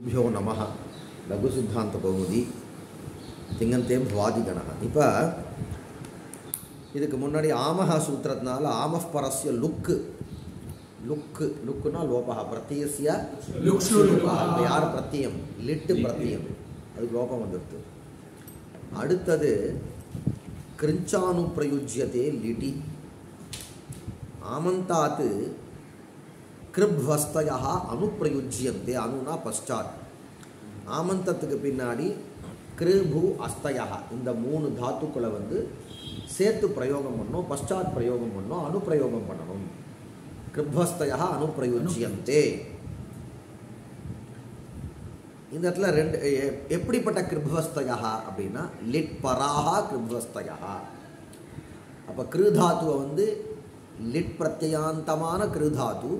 भ्यो नमः लघु सिद्धांत कौमुदी तिंगंते भवादिगणः இப்போ இதுக்கு முன்னாடி ஆமஹ சூத்திரத்தினால ஆமஃப் பரஸ்ய லுக்குனா லோபஹ பிரத்யஸ்ய லுக்ஷுலுபஹ யார் பிரத்யம் லிட் பிரத்யம் அது லோபம் வந்துருது. அடுத்தது கிருஞ்சானு பிரயுஜ்யதே லிட்டி ஆமந்தாத் கிருப்வஸ்தயः அனுப்பிரயுஜ்யந்தே அனுனா பశ్చాத் ஆமந்தத்துக்கு பின்னாடி கிருபு அஸ்தயः இந்த மூணு தாத்துக்களை வந்து சேர்த்து பிரயோகம் பண்ணணும், பశ్చాத் பிரயோகம் பண்ணணும், அனுப்பிரயோகம் பண்ணணும். கிருப்வஸ்தயः அனுப்பிரயுஜ்யந்தே இந்த இடத்துல ரெண்டு எப்படிப்பட்ட கிருப்வஸ்தயः அப்படின்னா லிட் பராஹ கிருப்வஸ்தயः. அப்போ கிருதாத்துவை வந்து லிட் பிரத்யயாந்தமான கிருதாத்து,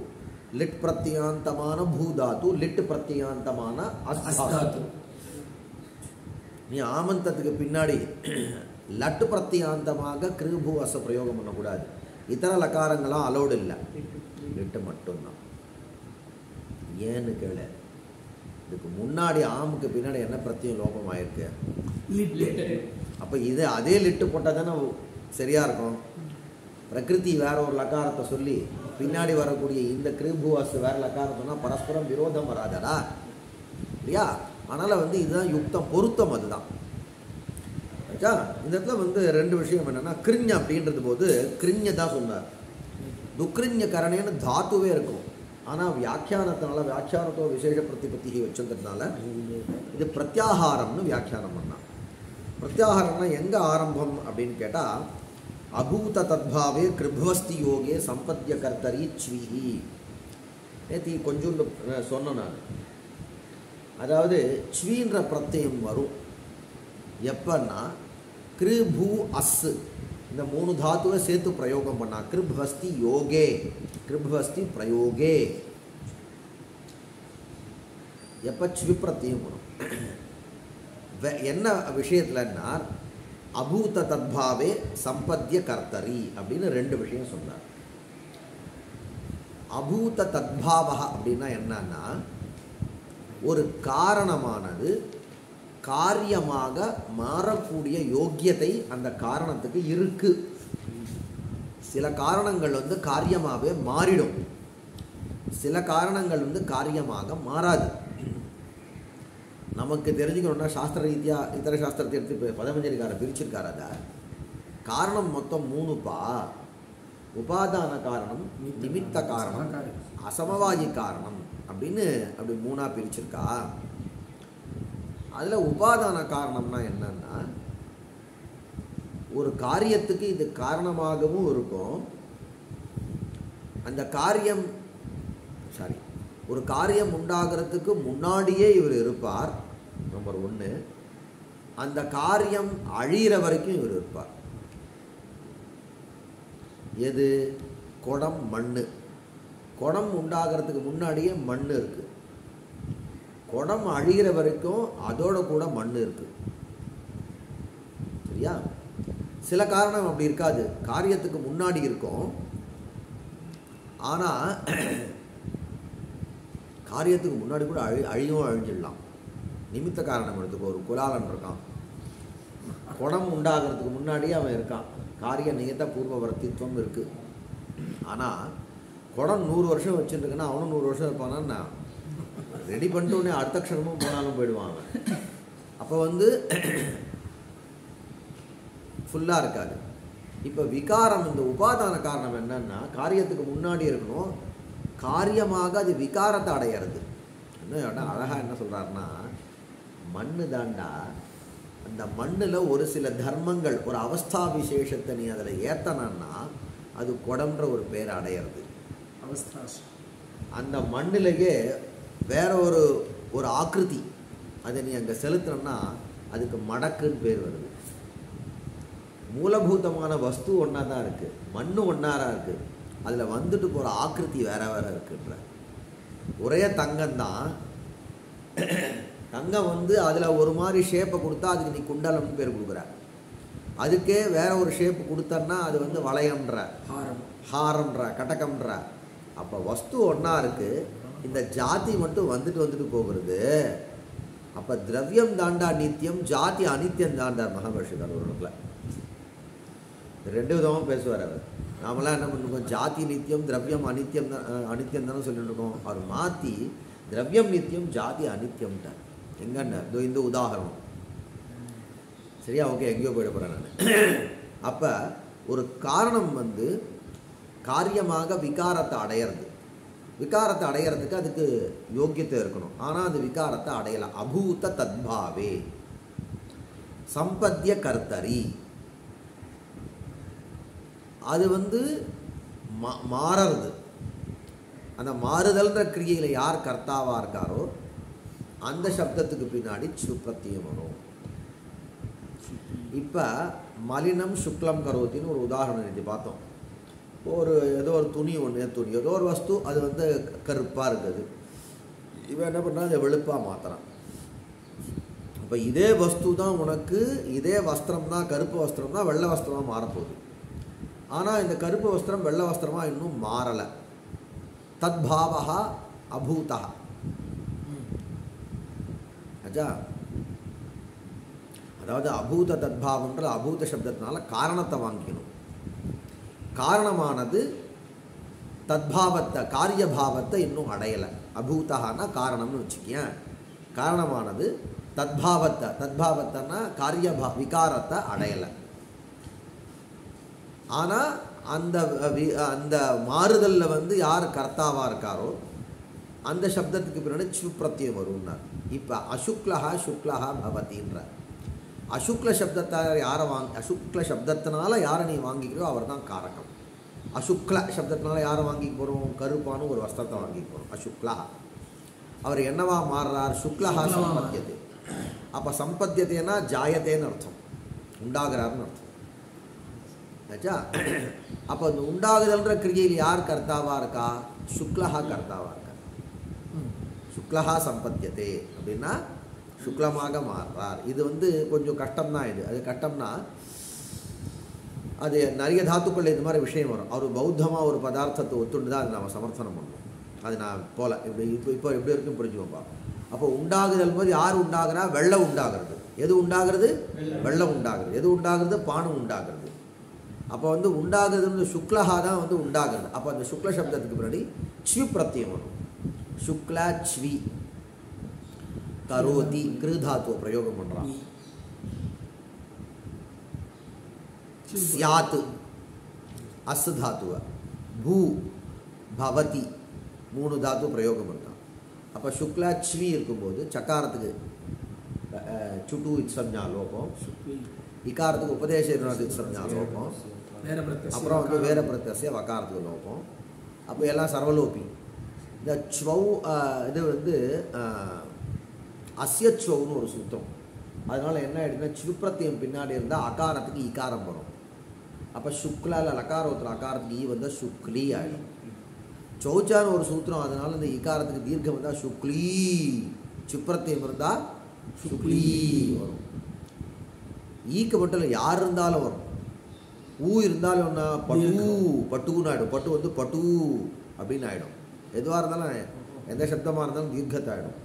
லிட் பிரத்யயாந்தமான பூதாத்து, லிட் பிரத்யயாந்தமான அஸ்தாத்து. நீ ஆமந்தத்துக்கு பின்னாடி லட்டு பிரத்யயாந்தமாக கிருபு அச பிரயோகம் பண்ணக்கூடாது. இதர லக்காரங்களாம் அலோடு இல்லை, லிட்டு மட்டும்தான். ஏன்னு கேளு, இதுக்கு முன்னாடி ஆமுக்கு பின்னாடி என்ன பிரத்யம் லோபம் ஆயிருக்கு? அப்போ இது அதே லிட்டு போட்டால் தானே சரியாக இருக்கும். பிரகிருதி வேற ஒரு லக்காரத்தை சொல்லி பின்னாடி வரக்கூடிய இந்த கிருபுவாசு வேற லக்காரத்தைனா பரஸ்பரம் விரோதம் வராதடா இல்லையா? அதனால் வந்து இதுதான் யுக்தம், பொருத்தம். அதுதான் ஆச்சா. இந்த இடத்துல வந்து ரெண்டு விஷயம் என்னென்னா, கிருஞ் அப்படின்றது போது கிருஞ்ச தான் சொன்னார். துக்ரிஞ்ச கரணேன்னு தாத்துவே இருக்கும். ஆனால் வியாக்கியானத்தினால வியாக்கியானத்தோ விசேஷ பிரதிபத்தி வச்சுருக்கிறதுனால இது பிரத்யாகாரம்னு வியாக்கியானம் பண்ணான். பிரத்யாகாரம்னா எங்கே ஆரம்பம் அப்படின்னு கேட்டால், அபூத தத்பாவே கிருப்வஸ்தி யோகே சம்பத்திய கர்த்தரி ஸ்வீஹி. நேற்று கொஞ்சம் சொன்னேன் நான். அதாவது ஸ்வீன்ற பிரத்யம் வரும் எப்பன்னா கிருபு அஸ் இந்த மூணு தாத்துவை சேர்த்து பிரயோகம் பண்ணா. கிருப்வஸ்தி யோகே, கிருப்வஸ்தி பிரயோகே எப்போ ஸ்வி பிரத்யம் வரும். என்ன விஷயத்துலன்னா அபூத தத்பாவே சம்பத்திய கர்த்தரி அப்படின்னு ரெண்டு விஷயம் சொன்னார். அபூத தத்பாவா அப்படின்னா என்னன்னா, ஒரு காரணமானது காரியமாக மாறக்கூடிய யோக்கியத்தை அந்த காரணத்துக்கு இருக்கு. சில காரணங்கள் வந்து காரியமாகவே மாறிடும், சில காரணங்கள் வந்து காரியமாக மாறாது. நமக்கு தெரிஞ்சுக்கணும்னா சாஸ்திர ரீதியாக இதர சாஸ்திரத்தை எடுத்து பதமஞ்சரிக்காரர் பிரிச்சிருக்காரு. அதை காரணம் மொத்தம் மூணுப்பா. உபாதான காரணம், நிமித்த காரணம், அசமவாயி காரணம் அப்படின்னு அப்படி மூணா பிரிச்சிருக்கா. அதில் உபாதான காரணம்னா என்னன்னா, ஒரு காரியத்துக்கு இது காரணமாகவும் இருக்கும். அந்த காரியம் ஒரு காரியம் உண்டாகிறதுக்கு முன்னாடியே இவர் இருப்பார், நம்பர் ஒன்று. அந்த காரியம் அழிகிற வரைக்கும் இவர் இருப்பார். எது? குடம், மண். குடம் உண்டாகிறதுக்கு முன்னாடியே மண் இருக்கு, குடம் அழிகிற வரைக்கும் அதோட கூட மண் இருக்கு. சரியா? சில காரணம் அப்படி இருக்காது, காரியத்துக்கு முன்னாடி இருக்கும், ஆனால் காரியத்துக்கு முன்னாடி கூட அழிஞ்சிடலாம். நிமித்த காரணம் எடுத்துக்கோ. ஒரு குலாலன் இருக்கான், குடம் உண்டாகிறதுக்கு முன்னாடியே அவன் இருக்கான், காரிய நியத்த பூர்வவர்த்தித்வம் இருக்கு. ஆனால் குடம் 100 வருஷம் வச்சுருக்குன்னா அவனும் 100 வருஷம் இருப்பானா? ரெடி பண்ணிட்டு உடனே அடுத்த க்ஷணமும் போனாலும் போயிடுவான். அப்போ வந்து ஃபுல்லாக இருக்காது. இப்போ விகாரம், இந்த உபாதான காரணம் என்னன்னா, காரியத்துக்கு முன்னாடி இருக்கணும், காரியமாக அது விகாரத்தை அடையிறது. என்ன அழகாக என்ன சொல்கிறாருன்னா, மண்ணு தாண்டா, அந்த மண்ணில் ஒரு சில தர்மங்கள், ஒரு அவஸ்தா விசேஷத்தை நீ அதில் ஏற்றனா அது குடம்ன்ற ஒரு பேரை அடையிறது. அந்த மண்ணிலேயே வேற ஒரு ஆக்கிருதி அதை நீ அங்கே செலுத்தினா அதுக்கு மடக்குன்னு பேர் வருது. மூலபூதமான வஸ்து ஒன்றா தான் இருக்குது, மண் ஒன்றாராக இருக்குது, அதில் வந்துட்டு போகிற ஆக்கிருதி வேற வேற இருக்குன்ற. ஒரே தங்கம்தான், தங்கம் வந்து அதில் ஒரு மாதிரி ஷேப்பை கொடுத்தா அதுக்கு நீ குண்டலம்னு பேர் கொடுக்குற. அதுக்கே வேற ஒரு ஷேப்பு கொடுத்தன்னா அது வந்து வளையம்ன்ற, ஹாரம்ன்ற, கடகம்ன்ற. அப்போ வஸ்து ஒன்றா இருக்குது, இந்த ஜாதி மட்டும் வந்துட்டு போகிறது. அப்போ திரவியம் தாண்டா நித்தியம், ஜாதி அனித்தியம் தாண்டார் மகாபாஷ்யக்காரர் அவர்களை. ரெண்டு விதமாக பேசுவார் அவர். நாமெல்லாம் என்ன பண்ணிருக்கோம், ஜாதி நித்தியம் திரவியம் அனித்தியம் அனித்தியம் தானே சொல்லிட்டு இருக்கோம். அவர் மாற்றி திரவியம் நித்தியம் ஜாதி அனித்தியம்ட்டார். எங்கன்னு இந்த உதாரணம் சரியா? ஓகே, எங்கேயோ போயிட போகிறேன் நான். அப்போ ஒரு காரணம் வந்து காரியமாக விகாரத்தை அடையிறது. விகாரத்தை அடையிறதுக்கு அதுக்கு யோக்கியத்தை இருக்கணும். ஆனால் அந்த விகாரத்தை அடையலாம். அபூத தத்பாவே சம்பத்திய கர்த்தரி, அது வந்து மாறுறது. அந்த மாறுதல்ன்ற கிரியையில் யார் கர்த்தாவாக இருக்காரோ அந்த சப்தத்துக்கு பின்னாடி சுப்ரத்தியம் வரும். இப்போ மலினம் சுக்லம் கரோத்தின்னு ஒரு உதாரணம் நினைச்சு பார்த்தோம். ஒரு ஏதோ ஒரு துணி ஏதோ ஒரு வஸ்து அது வந்து கருப்பாக இருக்குது. இவன் என்ன பண்ணுறான், அதை வெளுப்பாக மாற்றுறான். இப்போ இதே வஸ்து தான் உனக்கு, இதே வஸ்திரம் தான், கருப்பு வஸ்திரம் தான் வெள்ளை வஸ்திரமாக மாறப்போகுது. ஆனால் இந்த கருப்பு வஸ்திரம் வெள்ளை வஸ்திரமாக இன்னும் மாறலை. தத்பாவா அபூதா. அச்சா, அதாவது அபூத தத்பாவன்ற அபூத சப்தத்தினால காரணத்தை வாங்கிக்கணும். காரணமானது தத்பாவத்தை, காரியபாவத்தை இன்னும் அடையலை. அபூதகான்னா காரணம்னு வச்சுக்கேன். காரணமானது தத்பாவத்தைன்னா விகாரத்தை அடையலை. ஆனால் அந்த அந்த மாறுதலில் வந்து யார் கர்த்தாவாக இருக்காரோ அந்த சப்தத்துக்கு பின்னாடி சுப்ரத்தியம் வரும்னார். இப்போ அசுக்லஹா சுக்லஹா பவதின்ற அசுக்ல சப்தத்தால் யாரை அசுக்ல சப்தத்தினால யாரை நீ வாங்கிக்கிறோ அவர் தான் காரகம். அசுக்ல சப்தத்தினால யாரை வாங்கிக்க போகிறோம், கருப்பான ஒரு வஸ்திரத்தை வாங்கிக்க போகிறோம். அசுக்லா அவர் என்னவா மாறுறார், சுக்லஹா சம்பத்தியத்தை. அப்போ சம்பத்தியத்தைன்னா ஜாயத்தேன்னு அர்த்தம், உண்டாகிறார்னு அர்த்தம். ஆச்சா? அப்போ இந்த உண்டாகுதல்ன்ற கிரியையில் யார் கர்த்தாவாக இருக்கா, சுக்லஹா கர்த்தாவாக இருக்கா. சுக்லஹா சம்பத்தியத்தை அப்படின்னா சுக்லமாக மாறுறார். இது வந்து கொஞ்சம் கஷ்டம்தான். அது கஷ்டம்னா அது நிறைய தாத்துக்கள் இது மாதிரி விஷயம் வரும். அவர் பௌத்தமாக ஒரு பதார்த்தத்தை ஒத்துண்டு தான் அதை நம்ம சமர்த்தனம் பண்ணணும். அது நான் போல இப்போ எப்படி இருக்குன்னு புரிஞ்சுக்கோப்பா. அப்போ உண்டாகுதல் போது யார் உண்டாகிறா, வெள்ளம் உண்டாகிறது. எது உண்டாகிறது, வெள்ளம் உண்டாகிறது. எது உண்டாகிறது, பானம் உண்டாகிறது. அப்போ வந்து உண்டாகிறதுன்னு சுக்லஹா தான் வந்து உண்டாகிறது. அப்போ அந்த சுக்ல சப்தத்துக்கு முன்னாடி ஸ்வி பிரத்தியம் வரும். சுக்லா ஸ்வி கரோதி கிருதாத்துவ பிரயோகம் பண்றான். ஸ்யாத் அஸ் தாத்துவ, பூ பவதி 3 தாத்து பிரயோகம் பண்ணுறான். அப்போ சுக்லா ஸ்வி இருக்கும்போது சக்காரத்துக்கு சுட்டு இத்சம்ஞா லோகம், இக்காரத்துக்கு உபதேச இத்சம்ஞா லோகம், அப்புறம் வந்து வேற பிரத்யஸ்ய வகாரத்துக்கு லோகம். அப்போ எல்லாம் சர்வலோபி. இந்த ஸ்வௌ இது வந்து அஸ்யச்வவுன்னு ஒரு சூத்திரம். அதனால் என்ன ஆகிடுதுன்னா சுப்ரத்தியம் பின்னாடி இருந்தால் அகாரத்துக்கு இகாரம் வரும். அப்போ சுக்லாவில் லகாரோத்தில் அகாரத்துக்கு ஈ வந்தால் சுக்லி ஆகிடும். சௌச்சான்னு ஒரு சூத்திரம். அதனால் இந்த இகாரத்துக்கு தீர்க்கம் வந்தால் சுக்லி, சுப்ரத்தியம் இருந்தால் சுக்லி வரும். ஈக்கு மட்டும் இல்லை, யார் இருந்தாலும் வரும். ஊ இருந்தாலும் ஒன்றா பட்டு பட்டுன்னு ஆகிடும். பட்டு வந்து பட்டு அப்படின்னு ஆகிடும். எதுவாக இருந்தாலும் எந்த சப்தமாக இருந்தாலும் தீர்க்கத்தாயிடும்.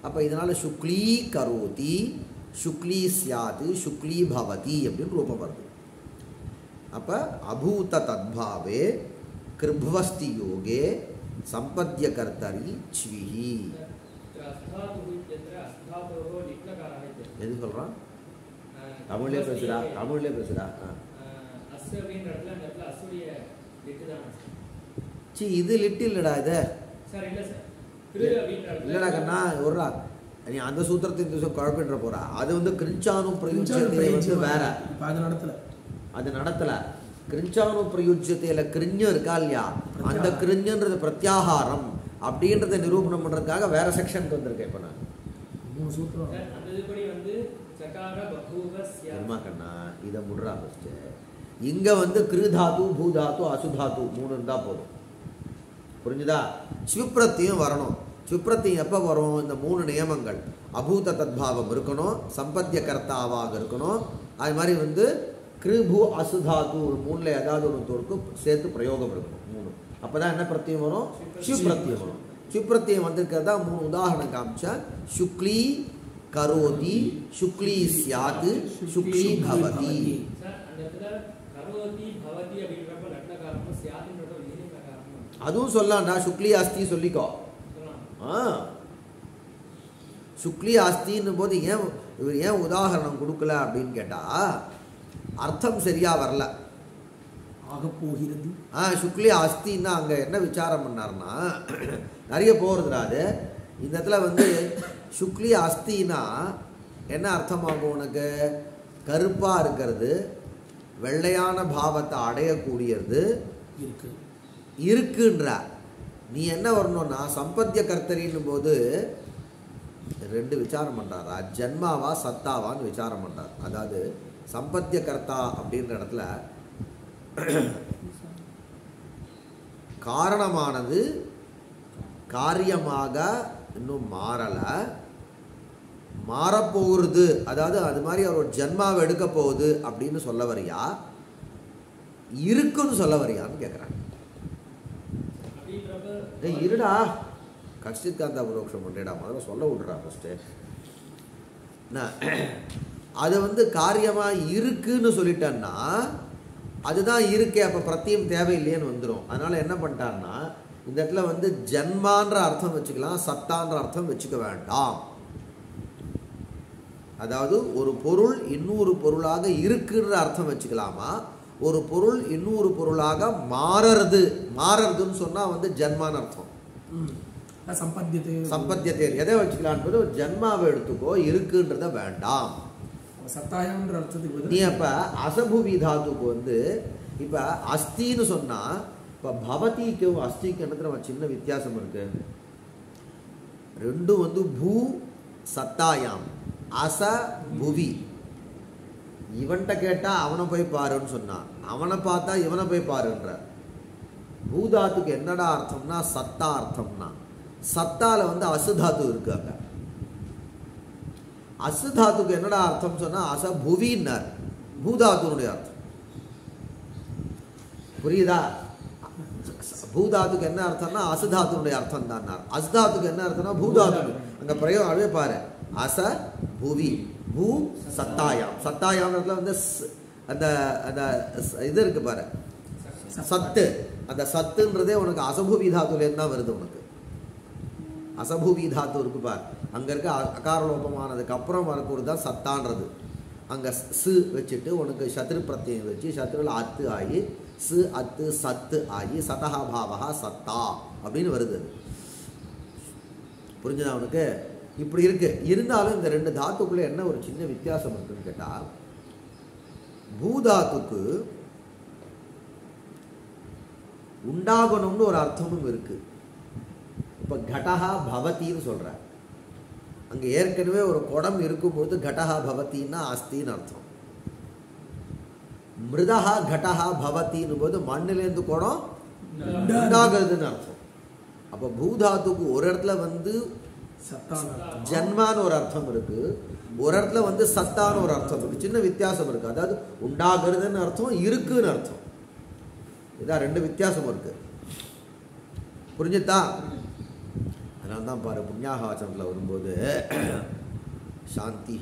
அப்போ இதனால் சுக்லீ கரோதி, சுக்லீ சியாது, சுக்லீ பவதி அப்படின்னு ரூபம் வருது. அப்போ அபூத தத்பாவே கிருப்வஸ்தி யோகே சம்பத்திய கர்த்தரி ஸ்விஹி. எது சொல்கிறான், தமிழ்லே பேசுகிறா, தமிழ்லே பேசுகிறா. சி இது லிட்டு இல்லைடா, இது இல்லைடா கண்ணா. ஒருடா நீ அந்த சூத்திரத்தை இந்த குழப்பின்ற போறா. அது வந்து கிருஞ்சானு பிரயுஜ்யத்தை வந்து வேற, அது நடத்தலை. கிருஞ்சானு பிரயுஜ்யத்தையில் கிருஞ்சம் இருக்கா இல்லையா, அந்த கிருஞ்சன்றது பிரத்யாகாரம் அப்படின்றத நிரூபணம் பண்ணுறதுக்காக வேற செக்ஷனுக்கு வந்திருக்கேன். இப்போ நான் கண்ணா இதை முடுறா ஃபஸ்ட்டு. இங்கே வந்து கிருதாத்து பூதாத்து அசுதாத்து 3 இருந்தால் போதும். புரிஞ்சுதா? ஸ்விப்ரத்தியும் வரணும். ஸ்விப்ரத்தியும் எப்போ வரும், இந்த 3 நியமங்கள். அபூத தத்பாவம் இருக்கணும், சம்பத்திய கர்த்தாவாக இருக்கணும், அது மாதிரி வந்து கிருபு அசுதாத்து 3ல் ஏதாவது ஒரு தோருக்கு சேர்த்து பிரயோகம் இருக்கணும். 3. அப்போ தான் என்ன பிரத்தியம் வரும், ஸ்விப்ரத்தியம் வரும். சுப்ரத்தியம் வந்திருக்கிறதா 3 உதாரணம் காமிச்சா. சுக்லி கரோதி, சுக்லி ஸ்யாத், சுக்லி பவதி. அதுவும் சொல்லலாம்டா, சுக்லி அஸ்தி சொல்லிக்கோ. சுக்லி அஸ்தின்னு போது இவர் ஏன் உதாரணம் கொடுக்கல அப்படின்னு கேட்டா அர்த்தம் சரியா வரல. ஆக போகிறது. சுக்லி அஸ்தின்னா அங்க என்ன விசாரம் பண்ணார்னா நிறைய போகிறதுடா அது. இந்த இடத்துல வந்து சுக்லி அஸ்தினா என்ன அர்த்தமாகும் உனக்கு? கருப்பாக இருக்கிறது, வெள்ளையான பாவத்தை அடையக்கூடியது இருக்குன்ற. நீ என்ன வரணும்னா சம்பத்திய கர்த்தரின் போது 2 விசாரம் பண்ணுறாரா, ஜன்மாவா சத்தாவான்னு விசாரம் பண்ணுறார். அதாவது சம்பத்திய கர்த்தா அப்படின்ற இடத்துல காரணமானது காரியமாக இன்னும் மாறலை, மாறப்போகிறது. அதாவது அது மாதிரி அவர் ஜன்மாவை எடுக்க போகுது அப்படின்னு சொல்ல வரியா, இருக்குன்னு சொல்ல வரியான்னு கேட்குறாங்க. இருடா, கஷ்டித்காந்தா புரோக்ஷம் பண்ணுறா, முதல்ல சொல்ல விட்றா ஃபஸ்ட்டு. அது வந்து காரியமாக இருக்குன்னு சொல்லிட்டேன்னா அதுதான் இருக்கே, அப்போ பிரத்தியம் தேவையில்லையேன்னு வந்துடும். அதனால் என்ன பண்ணிட்டான்னா இந்த இடத்துல வந்து ஜன்மான்ற அர்த்தம் வச்சுக்கலாம், சத்தான்ற அர்த்தம் வச்சுக்க வேண்டாம். அதாவது ஒரு பொருள் இன்னொரு பொருளாக இருக்குன்ற அர்த்தம் வச்சுக்கலாமா, ஒரு பொருள் இன்னொரு பொருளாக மாறுறதுன்னு சொன்னால் வந்து ஜன்மான்னு அர்த்தம். சம்பத்தியத்தை எதை வச்சுக்கலான்னு ஒரு ஜன்மாவை எடுத்துக்கோ, இருக்குன்றத வேண்டாம். சத்தாயம்ன்ற அர்த்தத்துக்கு நீ அப்போ அசபுவி தாத்துக்கு வந்து இப்போ அஸ்தின்னு சொன்னால், இப்போ பவதிக்கும் அஸ்திக்கு என்ன சின்ன வித்தியாசம் இருக்கு. ரெண்டும் வந்து பூ சத்தாயாம், அச புவி. இவன்கிட்ட கேட்டால் அவனை போய் பாருன்னு சொன்னான், அவனை பார்த்தா இவனை போய் பாருன்ற. பூதாத்துக்கு என்னடா அர்த்தம்னா சத்தா அர்த்தம்னா, சத்தால வந்து அசுதாத்து இருக்காங்க. அசுதாத்துக்கு என்னடா அர்த்தம் சொன்னா அசபுவின்னர், பூதாத்துனுடைய அர்த்தம் புரியுதா? பூதாத்துக்கு என்ன அர்த்தம்னா அசுதாத்துனுடைய அர்த்தம் தான். அசுதாத்துக்கு என்ன அர்த்தம்னா பூதாத்து. அங்க பிரயோகமே பாரு, அச புவி பூ சத்தாயாம். சத்தாயாம் வந்து அந்த அந்த இது இருக்கு பாரு, சத்து. அந்த சத்துன்றதே உனக்கு அசபுவி தாத்துலேருந்து தான் வருது. உனக்கு அசபுவி தாத்து இருக்கு பார், அங்கே இருக்க அகாரலோபமானதுக்கு அப்புறம் வரக்கூடாது தான் சத்தான்றது. அங்கே சு வச்சுட்டு உனக்கு சத்ரு பிரத்யம் வச்சு சத்ருல அத்து ஆகி சு அத்து சத்து ஆகி சதஹா பாவகா சத்தா அப்படின்னு வருது. புரிஞ்சுதா உனக்கு? இப்படி இருக்கு. இருந்தாலும் இந்த 2 தாத்துக்குள்ள என்ன ஒரு சின்ன வித்தியாசம் இருக்குன்னு கேட்டா, பூதாத்துக்கு உண்டாகணும்னு ஒரு அர்த்தமும் இருக்கு. இப்போ கடஹா பவத்தின்னு சொல்ற, அங்கே ஏற்கனவே ஒரு குடம் இருக்கும்போது கடஹா பவத்தின்னா அஸ்தின்னு அர்த்தம். மிருதஹா கடஹா பவத்தின்னு போது மண்ணிலேருந்து குடம் உண்டாகிறதுன்னு அர்த்தம். அப்போ பூதாத்துக்கு ஒரு இடத்துல வந்து ஜன்மான்னு ஒரு அர்த்தம் இருக்கு, ஒரு இடத்துல வந்து சத்தான்னு ஒரு அர்த்தம் இருக்கு. சின்ன வித்தியாசம் இருக்கு. அதாவது உண்டாகிறதுன்னு அர்த்தம், இருக்குன்னு அர்த்தம். இதான் 2 வித்தியாசம் இருக்கு. புரிஞ்சுதா? அதனால தான் பாரு புண்ணியாகாசனத்தில் வரும்போது சாந்தி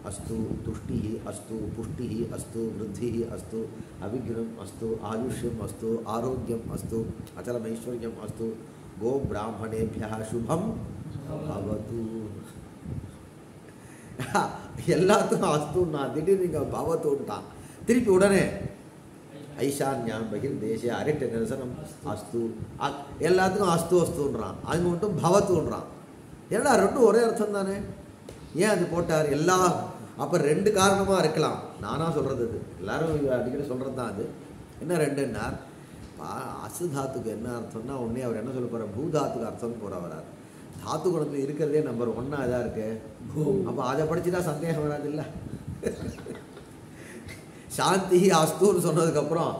அஸ்து, துஷ்டி அஸ்து, புஷ்டி அஸ்து, விருத்தி அஸ்து, அவிக்னம் அஸ்து, ஆயுஷ்யம் அஸ்து, ஆரோக்கியம் அஸ்து, அச்சலமைஸ்வர்யம் அஸ்து, கோ பிராமணேபியா சுபம் பவது. எல்லாத்துக்கும் அஸ்துன்னா திடீர்னு இங்கே பவத்துன்ட்டான். திருப்பி உடனே ஐஷான்யாம் பகிர் தேசிய அரட்ட நிரசனம் அஸ்து, எல்லாத்துக்கும் அஸ்து அஸ்துன்றான். அங்கே மட்டும் பவத்துன்றான். ஏன்னா 2 ஒரே அர்த்தம் தானே, ஏன் அது போட்டார்? எல்லா அப்போ 2 காரணமாக இருக்கலாம். நானாக சொல்கிறது அது, எல்லாரும் அடிக்கடி சொல்கிறது தான் அது. என்ன 2ன்னா, அசுதாத்துக்கு என்ன அர்த்தம்னா உடனே அவர் என்ன சொல்ல போகிறார், பூதாத்துக்கு அர்த்தம் போகிற வரார். தாத்து குணத்தில் இருக்கிறதே நம்பர் 1 இதாக இருக்கு. அப்போ அதை படிச்சுட்டா சந்தேகம் வராது இல்லை? சாந்தி அஸ்துன்னு சொன்னதுக்கப்புறம்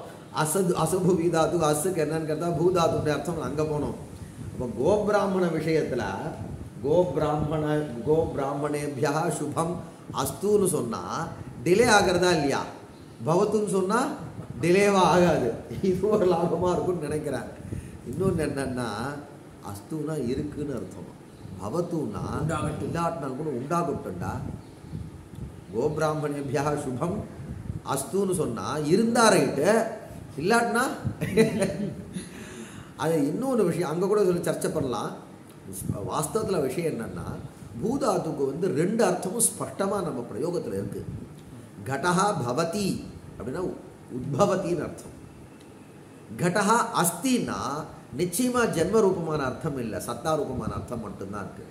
அசபு வீதாத்துக்கு அசுக்கு என்னன்னு கேட்டால் பூதாத்துடைய அர்த்தம் அங்கே போனோம். அப்போ கோபிராமண விஷயத்தில் கோபிராமணேபியா சுபம் அஸ்துன்னு சொன்னால் டிலே ஆகிறதா இல்லையா? பவத்துன்னு சொன்னால் டிலேவாக ஆகாது. இது ஒரு லாபமாக இருக்கும்னு நினைக்கிறேன். இன்னொன்று என்னன்னா, அஸ்துனா இருக்குன்னு அர்த்தம். பவத்துனா உண்டாகட்டும். இல்லாட்டினால் கூட உண்டாகட்டும்டா. கோபிராமணியபியா சுபம் அஸ்துன்னு சொன்னா இருந்தா ரைட்டு, இல்லாட்டினா அது இன்னொரு விஷயம் அங்கே கூட சொல்லி சர்ச்சை பண்ணலாம். வாஸ்தவத்தில் விஷயம் என்னன்னா, பூதாத்துக்கு வந்து ரெண்டு அர்த்தமும் ஸ்பஷ்டமாக நம்ம பிரயோகத்தில் இருக்கு. கடஹா பவதி அப்படின்னா உத்பவத்தின்னு அர்த்தம். கடஹா அஸ்தின்னா நிச்சயமா ஜென்ம ரூபமான அர்த்தம் இல்லை, சத்தா ரூபமான அர்த்தம் மட்டும்தான் இருக்கு.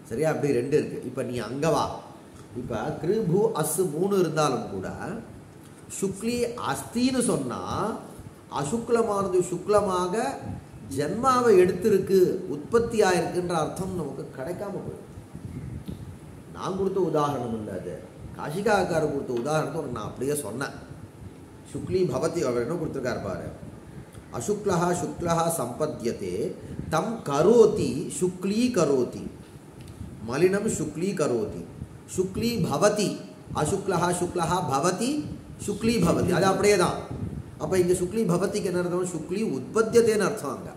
சரியா? அப்படி ரெண்டு இருக்கு. இப்போ நீ அங்க வா. இப்போ கிருபு அசு 3 இருந்தாலும் கூட சுக்லி அஸ்தின்னு சொன்னா அசுக்லமானது சுக்லமாக ஜென்மாவை எடுத்திருக்கு, உற்பத்தி ஆயிருக்குன்ற அர்த்தம் நமக்கு கிடைக்காம போயிடும். நான் கொடுத்த உதாரணம் இல்லை, அது காஷிகாக்காரர் கொடுத்த உதாரணத்தை உனக்கு நான் அப்படியே சொன்னேன். சுக்லி பவதி அவர் என்ன கொடுத்துருக்காரு பாரு. அசுக்லஹா சுக்லஹா சம்பத்தியதே தம் கரோதி சுக்லீ கரோதி, மலினம் சுக்லீ கரோதி, சுக்லீ பவதி, அசுக்லஹா சுக்லஹா பவதி சுக்லீ பவதி. அது அப்படியே தான். அப்போ இங்கே சுக்லி பவதிக்கு என்ன அர்த்தம்? சுக்லி உற்பத்தியத்தேன்னு அர்த்தம். அங்கே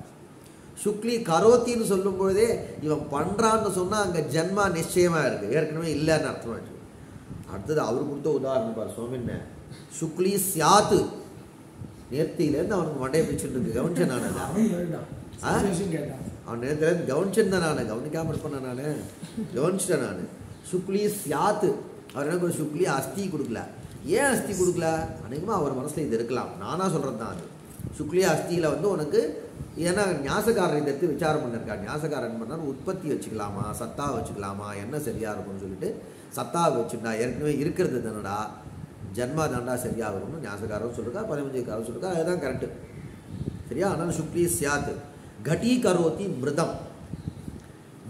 சுக்லி கரோத்தின்னு சொல்லும் பொழுதே இவன் பண்ணுறான்னு சொன்னால் அங்கே ஜென்மா நிச்சயமாக இருக்குது, ஏற்கனவே இல்லைன்னு அர்த்தம் ஆச்சு. அடுத்தது அவர் கொடுத்த உதாரணம் பாரு சோமின்ன. சுக்லி சியாத்து, நேர்த்தியிலேருந்து அவனுக்கு மண்டையை பிடிச்சிட்டு இருக்கு. கவனிச்சேன் நான் அதை. அவன் நேரத்துலேருந்து கவனிச்சிருந்தேன் நான், கவனிக்காமல் இருப்பேன் நான், கவனிச்சிட்டேன் நான். சுக்லி சியாத்து, அவர் எனக்கு ஒரு சுக்லி அஸ்தி கொடுக்கல. ஏன் அஸ்தி கொடுக்கல? அநேகமாக அவர் மனசில் இது இருக்கலாம், நானாக சொல்கிறது தான் அது. சுக்லி அஸ்தியில் வந்து உனக்கு ஏன்னா ஞாசக்காரர் இதை எடுத்து விசாரம் பண்ணியிருக்கார். ஞாசக்காரன் பண்ணால் உற்பத்தி வச்சுக்கலாமா சத்தா வச்சுக்கலாமா என்ன சரியாக இருக்கும்னு சொல்லிட்டு சத்தாவை வச்சுட்டா ஏற்கனவே இருக்கிறது தானடா, ஜன்மா தாண்டா சரியாக வரும்னு ஞாசக்காரரும் சொல்லிருக்கா, 15காரரும் சொல்லிருக்கா. அதுதான் கரெக்டு. சரியா? ஆனால் சுக்லி சியாத்து. கட்டி கரோதி மிருதம்,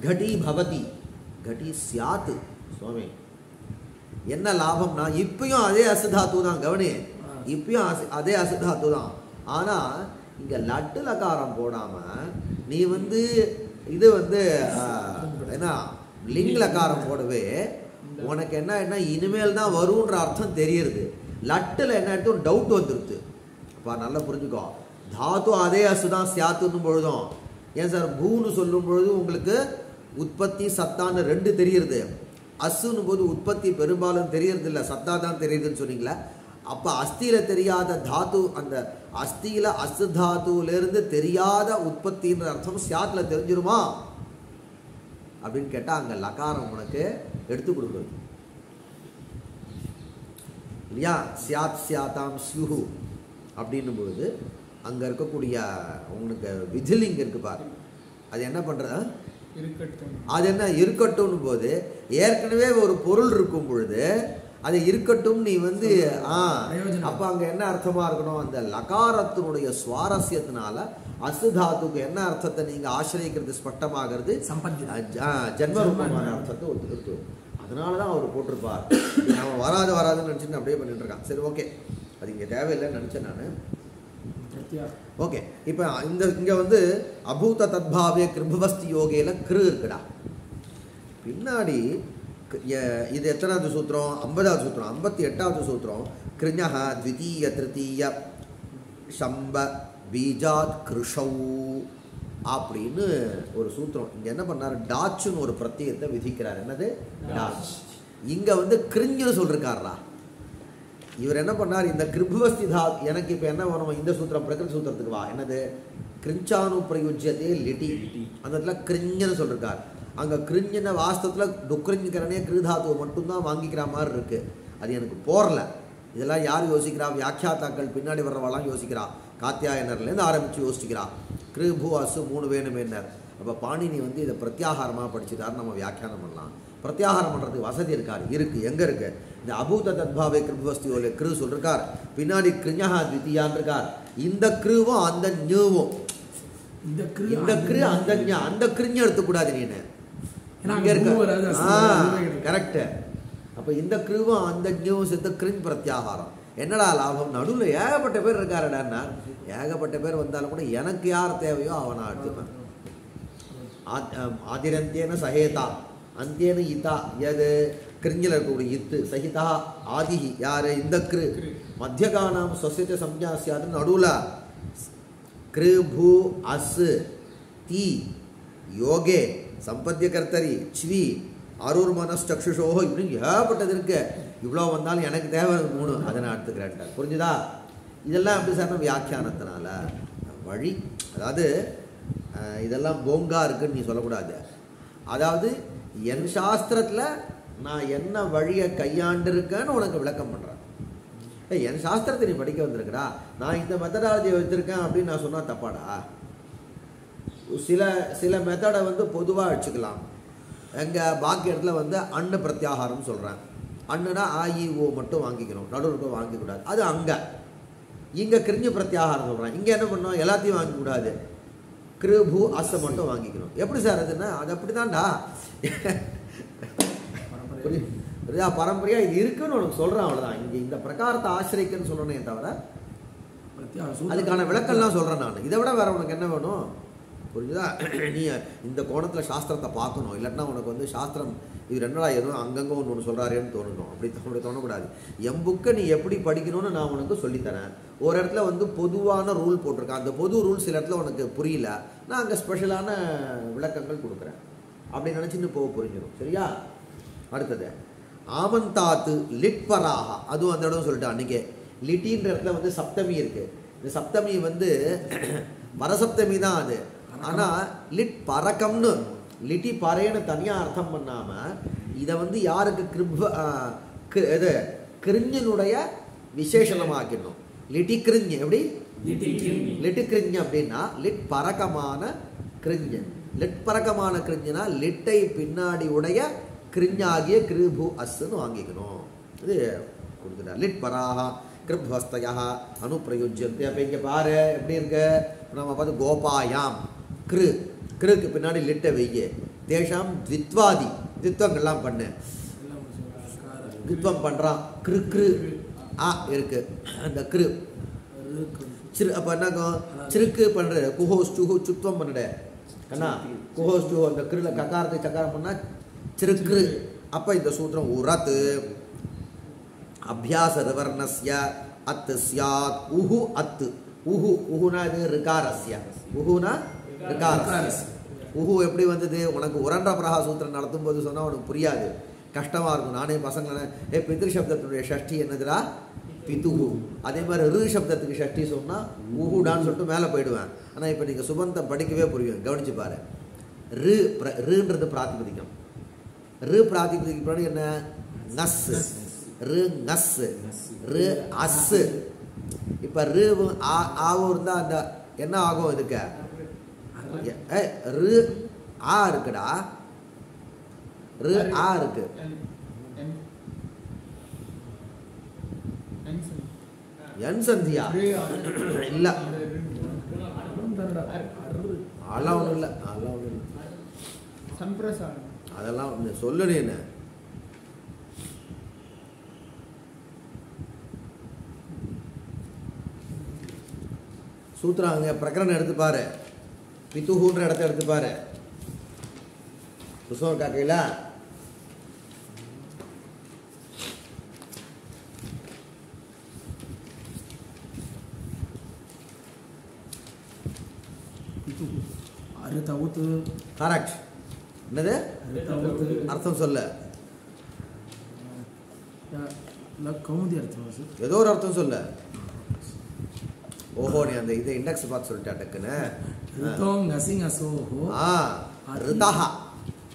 கட்டி பவதி, கட்டி சியாத்து. சுவாமி என்ன லாபம்னா இப்பயும் அதே அசுதாத்து தான். கவனி, இப்பயும் அதே அசுதாத்து தான். ஆனால் இங்கே லட்டு லகாரம் போடாமல் நீ வந்து இது வந்து என்ன லிங் லகாரம் போடவே உனக்கு என்ன இனிமேல் தான் வரும்ன்ற அர்த்தம் தெரியுது. லட்டில் என்ன எடுத்து டவுட் வந்துடுது. அப்போ நல்லா புரிஞ்சுக்கோ, தாத்து அதே அசுதான் சியாத்துன்னும் பொழுதும், ஏன் சார் பூன்னு சொல்லும் பொழுது உங்களுக்கு உற்பத்தி சத்தான்னு ரெண்டு தெரியுது. அசுன்னு போது உற்பத்தி பெரும்பாலும் தெரியறது இல்லை, சத்தா தான் தெரியுதுன்னு சொன்னீங்களே. அப்போ அஸ்தியில் தெரியாத தாத்து, அந்த அஸ்தியில் அசு தாத்துலேருந்து தெரியாத உற்பத்தின்ற அர்த்தம் சியாத்தில் தெரிஞ்சிருமா அப்படின்னு கேட்டால் அங்கே லகாரம் உனக்கு எடுத்து கொடுக்குறது இல்லையா? சியாத் சியாத்தாம் சியூஹு அப்படின்னும் பொழுது அங்கே இருக்கக்கூடிய உங்களுக்கு விதிலிங்க இருக்கு பாரு, அது என்ன பண்ணுறது? அது என்ன இருக்கட்டும் போது ஏற்கனவே ஒரு பொருள் இருக்கும் பொழுது அது இருக்கட்டும் நீ வந்து அப்போ அங்கே என்ன அர்த்தமாக இருக்கணும்? அந்த லகாரத்தினுடைய சுவாரஸ்யத்தினால அசுதாத்துக்கு என்ன அர்த்தத்தை நீங்கள் ஆசிரியக்கிறது ஸ்பஷ்டமாகிறது, ஜன்மரூபமான அர்த்தத்தை ஒத்துக்கிட்டு. அதனால தான் அவர் போட்டிருப்பார். நம்ம வராதுன்னு நினச்சிட்டு அப்படியே பண்ணிட்டு இருக்கான். சரி, ஓகே, அது இங்கே தேவையில்லைன்னு நினச்சேன் நான். ஓகே, இப்போ இங்கே வந்து அபூத தத்பாவே கிருபவஸ்தி யோகையில் கிரு இருக்குடா. பின்னாடி இது எத்தனாவது சூத்திரம்? 50வது சூத்திரம். 58வது சூத்திரம் கிருஞஹ த்விதீய திருத்தீய சம்ப பீஜாத் கிருஷௌ அப்படின்னு ஒரு சூத்திரம். இங்கே என்ன பண்ணார்? டாச்சுன்னு ஒரு பிரத்யேகத்தை விதிக்கிறார். என்னது? டாச். இங்கே வந்து கிருஞ்சுன்னு சொல்லிருக்காரா. இவர் என்ன பண்ணார்? இந்த கிருபவஸ்தி தா எனக்கு இப்போ என்ன வேணும்? இந்த சூத்திரம் பிரகிருதி சூத்திரத்துக்கு வா. என்னது? கிருஞ்சானு பிரயுஜ்யத்தே லிட்டி, அந்த இடத்துல கிருஞ்சுன்னு சொல்லிருக்கார். அங்கே கிருஞ்சின வாஸ்தவத்தில் டுக்ரிஞ்சுக்கிறனே கிருதாத்துவை மட்டும்தான் வாங்கிக்கிற மாதிரி இருக்குது. அது எனக்கு போரல. இதெல்லாம் யார் யோசிக்கிறா? வியாக்கியாத்தாக்கள் பின்னாடி வர்றவெல்லாம் யோசிக்கிறா. காத்தியாயனர்லேருந்து ஆரம்பித்து யோசிக்கிறா. கிரு பூ அசு 3 வேணுமேனர். அப்போ பாணினி வந்து இதை பிரத்யாகாரமாக படிச்சுட்டாரு. நம்ம வியாக்கியானம் பண்ணலாம். பிரத்யாகாரம் பண்ணுறதுக்கு வசதி இருக்கார், இருக்குது. எங்கே இருக்குது? இந்த அபூத தத்பாவே கிருபவஸ்தியோல கிரு சொல்லிருக்கார். பின்னாடி கிருஞஹா த்விதீயான் இருக்கார். இந்த கிருவும் அந்த ஞவும், இந்த கிரு அந்த அந்த கிருஞ்ச எடுத்துக்கூடாது நீனு. இங்கே இருக்க கரெக்டு. அப்போ இந்த கிருவும் அந்த ஞவும் சேர்த்து கிருஞ் பிரத்யாகாரம். என்னடா லாபம்? நடுவில் ஏகப்பட்ட பேர் இருக்காருடான்னா, ஏகப்பட்ட பேர் வந்தாலும் கூட எனக்கு யார் தேவையோ அவனை எடுத்துப்பேன். ஆதிரந்தியன சஹேதா அந்தியன இத்தா, எது கிருஞ்சில் இருக்கக்கூடிய இத்து சஹிதா ஆதிஹி யார்? இந்த கிரு. மத்தியகானாம் சொசைட்டி சம்ஜா சியாது நடுவில் கிரு பூ அசு தி யோகே சம்பத்திய கர்த்தரி ஸ்வி அருர் மனஸ்சக்ஷுஷோ இப்படின்னு ஏகப்பட்டது இருக்கு. இவ்வளோ வந்தாலும் எனக்கு தேவை 3, அதை நான் எடுத்துக்கிறேன். புரிஞ்சுதா? இதெல்லாம் எப்படி சார் வியாக்கியானத்தினால வழி. அதாவது இதெல்லாம் போங்கா இருக்குன்னு நீ சொல்லக்கூடாது. அதாவது என் சாஸ்திரத்தில் நான் என்ன வழியை கையாண்டிருக்கேன்னு உனக்கு விளக்கம் பண்ணுறேன். என் சாஸ்திரத்தை நீ படிக்க வந்திருக்கிறா, நான் இந்த மெத்தடாலஜியை வச்சுருக்கேன் அப்படின்னு நான் சொன்னால் தப்பாடா? சில மெத்தடை வந்து பொதுவாக வச்சுக்கலாம். எங்கள் பாக்கி இடத்துல வந்து அன்னு பிரத்யாகாரம் சொல்கிறேன். அண்ணுனா ஆஇஓ மட்டும் வாங்கிக்கணும், நடுவில் வாங்கிக்கூடாது. அது அங்கே. இங்கே கிரிஞ்சு பிரத்யாகாரம் சொல்கிறேன். இங்கே என்ன பண்ணோம், எல்லாத்தையும் வாங்கிக்கூடாது, கிருபு அசை மட்டும் வாங்கிக்கணும். எப்படி சார் அதுன்னா? அது அப்படி தான்டா, புரியுதா? பரம்பரையாக இது இருக்குன்னு உனக்கு சொல்கிறேன், அவ்வளோதான். இங்கே இந்த பிரகாரத்தை ஆசிரியக்குன்னு சொல்லணுமே தவிர அதுக்கான விளக்கம்லாம் சொல்கிறேன் நான். இதை விட வேறு உனக்கு என்ன வேணும்? புரிஞ்சுதா? நீ இந்த கோணத்தில் சாஸ்திரத்தை பார்க்கணும். இல்லைன்னா உனக்கு வந்து சாஸ்திரம் இது ரெண்டா எதுவும் அங்கங்கே ஒன்று சொல்கிறாரேன்னு தோணணும். அப்படி தோணக்கூடாது. என் புக்கை நீ எப்படி படிக்கணும்னு நான் உனக்கு சொல்லித்தரேன். ஒரு இடத்துல வந்து பொதுவான ரூல் போட்டிருக்கேன். அந்த பொது ரூல் சில இடத்துல உனக்கு புரியல, நான் அங்கே ஸ்பெஷலான விளக்கங்கள் கொடுக்குறேன். அப்படி நினச்சின்னு போக புரிஞ்சிடும். சரியா? அடுத்தது ஆமந்தாத்து லிட்பராக, அதுவும் அந்த இடம் சொல்லிட்டேன் அன்றைக்கே. லிட்டின்ற இடத்துல வந்து சப்தமி இருக்குது. இந்த சப்தமி வந்து வரசப்தமி தான் அது. ஆனால் லிட் பரக்கம்னு லிட்டி பறையன்னு தனியாக அர்த்தம் பண்ணாமல் இதை வந்து யாருக்கு இது கிரிஞ்சனுடைய விசேஷணமாக்கிடணும். லிட்டி கிரிஞ்சு. எப்படி லிட்டு கிரிஞ்சு அப்படின்னா லிட் பரக்கமான கிரிஞ்சு. லிட் பரக்கமான கிரிஞ்சுனா லிட்டை பின்னாடி உடைய கிரிஞ்சாகிய கிருபு அஸ்ன்னு வாங்கிக்கணும். இது கொடுக்குறார். லிட் பராக கிருப்வஸ்தயா அனுப்பிரயுஜ்யந்தி. அப்போ இங்கே பாரு எப்படி இருக்கு, நம்ம பார்த்து கோபாயாம் கிருக்கு பின்னாடி லிட்டை வெய்ய தேஷாம் த்வித்வாதி த்வித்வங்கள்லாம் பண்ணு. த்வித்வம் பண்ணுறான். கிரு ஆ இருக்கு அந்த கிரு சிறு. அப்போ என்னக்கும் சிறுக்கு பண்ணுற குஹோஸ் சுஹு சுத்வம் பண்ணுற கண்ணா குஹோஸ் சுஹு அந்த கிருல கக்காரத்தை சக்காரம் பண்ணால் சிறுக்கு. அப்போ இந்த சூத்திரம் உரத்து அபியாச ரிவர்ணஸ்ய அத்து ஸ்யாத் உஹு அத்து. உஹுனா இது ரிகாரஸ்ய. உஹுனா ரிகாரஸ்ய. உஹு எப்படி வந்தது? உனக்கு உரண்ட பிரகா சூத்திரம் நடத்தும் போது சொன்னால் உனக்கு புரியாது, கஷ்டமாக இருக்கும். நானே பசங்களை பித்ரு சப்தத்தினுடைய ஷஷ்டி என்னதுடா பிதுகு. அதே மாதிரி ரு சப்தத்துக்கு ஷஷ்டி சொன்னால் உஹுடான்னு சொல்லிட்டு மேலே போயிடுவேன். ஆனால் இப்போ நீங்கள் சுபந்தம் படிக்கவே புரியும். கவனிச்சு பாரு. ருன்றது பிராத்திபதிக்கம். ரு பிராத்திபதிக்கு பின்னாடி என்ன? நஸ். ரு நஸ் ரு அஸ். இப்போ ரு ஆவும் இருந்தால் அந்த என்ன ஆகும்? இதுக்கு ரு ஆ இருக்குடா. ரு ஆ இருக்கு. என் சந்தியா இல்லை, அதெல்லாம் ஒன்றும் இல்லை, அதெல்லாம் ஒன்றும் இல்லை, அதெல்லாம் ஒன்று சொல்லணும். என்ன சூத்திரம் அங்கே பிரகரணம் எடுத்து பாரு. பித்துகுன்ற இடத்த எடுத்து பாரு. புஸ்தகம் காக்கையில் கரெக்ட். என்னது அர்த்தம் சொல்ல? ஏதோ ஒரு அர்த்தம் சொல்ல. ஓஹோ, நீ அந்த இதை இண்டெக்ஸ் பார்த்து சொல்லிட்டா டக்குன்னு. ரிதஹா,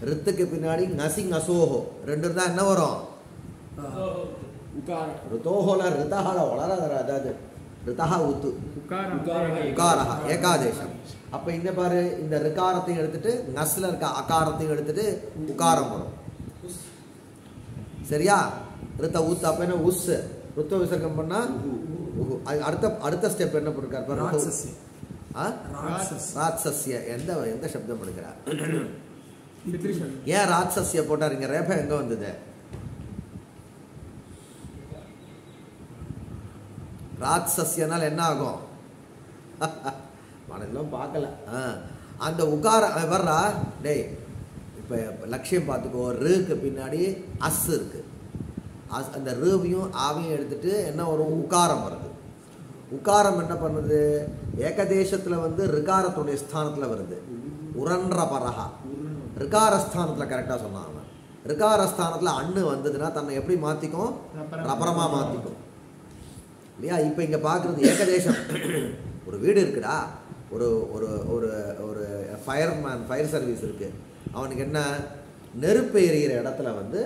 ரித்துக்கு பின்னாடி நசிங் அசோஹோ ரெண்டு இருந்தா என்ன வரும்? ரிதோஹோல ரிதஹால வளராதரா. அதாவது ரிதஹா உத்து உகாரஹா ஏகாதேசம். அப்போ இந்த பாரு, இந்த ரிகாரத்தையும் எடுத்துட்டு நஸ்ல இருக்க அகாரத்தையும் எடுத்துட்டு உகாரம் வரும். சரியா? ரித்த ஊத்து. அப்போ என்ன? உஸ். ருத்துவ விசர்க்கம் பண்ணா அடுத்த ஸ்டெப் என்ன போட்டிருக்காரு? ராட்சஸ்ய. எந்த சப்தம் எடுக்கிறார்? ஏன் ராட்சஸ்ய போட்டார்? இங்க ரேபா எங்க வந்தது? ராட்சஸ்யனால் என்ன ஆகும்? மனதிலும் பார்க்கல. அந்த உகாரம் வர்றா. டேய் இப்போ லட்சியம் பார்த்துக்கோ. ருக்கு பின்னாடி அஸ் இருக்கு. அந்த ரூவையும் ஆவையும் எடுத்துட்டு என்ன வரும்? உகாரம் வருது. உகாரம் என்ன பண்ணுது? ஏகதேசத்தில் வந்து ரிகாரத்துடைய ஸ்தானத்தில் வருது. உரன்ற பரஹா. ரிகாரஸ்தானத்தில் கரெக்டாக சொன்னான் அவன். ரிகாரஸ்தானத்தில் அண்ணு வந்ததுன்னா தன்னை எப்படி மாற்றிக்கும்? ரபரமாக மாற்றிக்கும் இல்லையா? இப்போ இங்கே பார்க்குறது ஏகதேசம். ஒரு வீடு இருக்குடா, ஒரு ஒரு ஒரு ஒரு ஃபயர் சர்வீஸ் இருக்குது. அவனுக்கு என்ன, நெருப்பு எரியிற இடத்துல வந்து